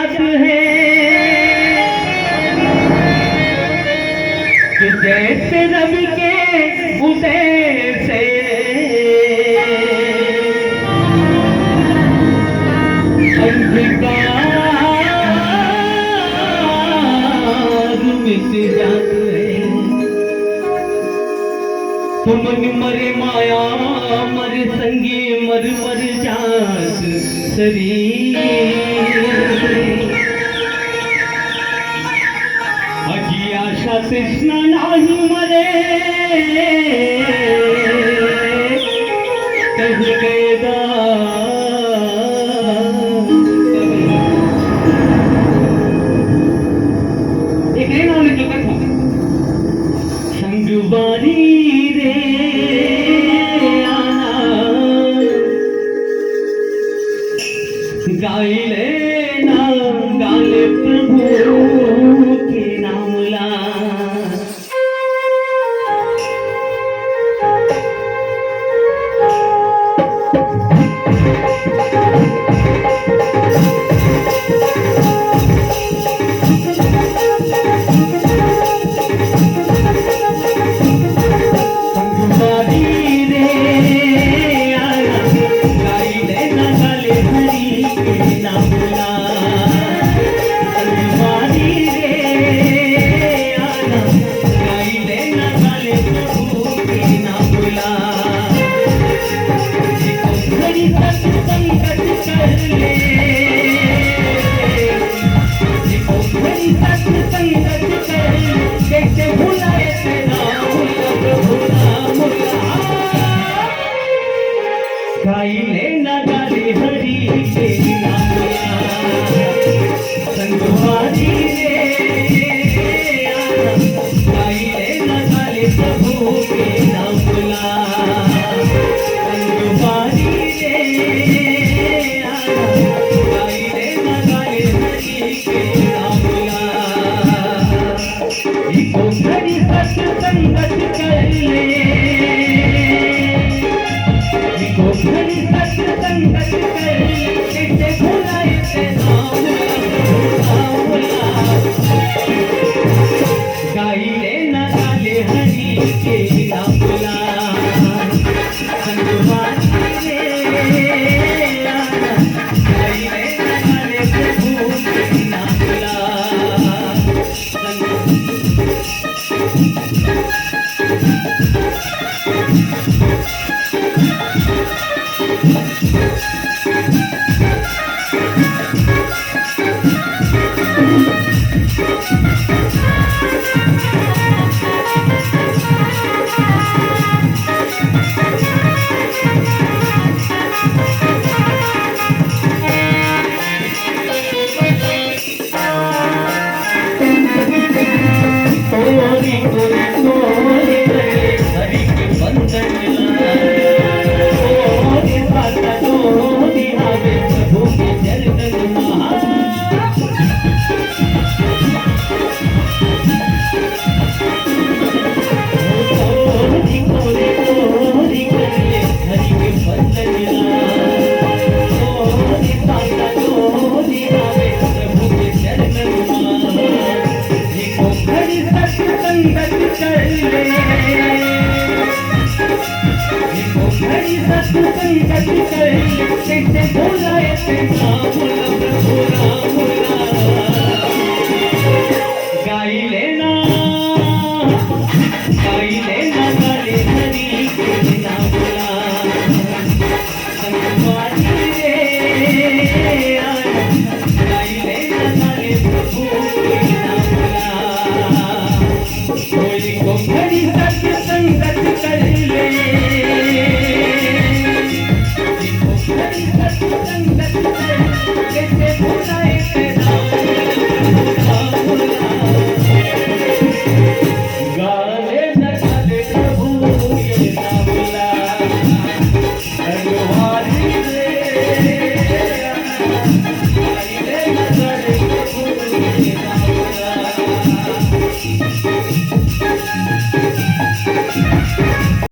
जात है कि जैसे रवि के उदय से अंधकार मिट जात है। तुम मरे माया मर संगी मर मर जात शरीर अजी आशा तृष्णा नाही मरे कही कैदा एक है ना उन्हें जो कथा संगवारी रे आना गाई लेना गाले प्रभु के नाम ला गाई लेना गाले हरि के नाम संगवारी रे गाई लेना गाले प्रभु के नाम संगवारी रे गाई लेना गाले हरि के नाम इको घड़ी सत्संगत कर ले घड़ी सत्संगत कर कैसे भुलाए ते नाम गाई लेना गाले हरि के नाम संगवारी रे गाई लेना गाले प्रभु के नाम कैसे भुलाए ते नाम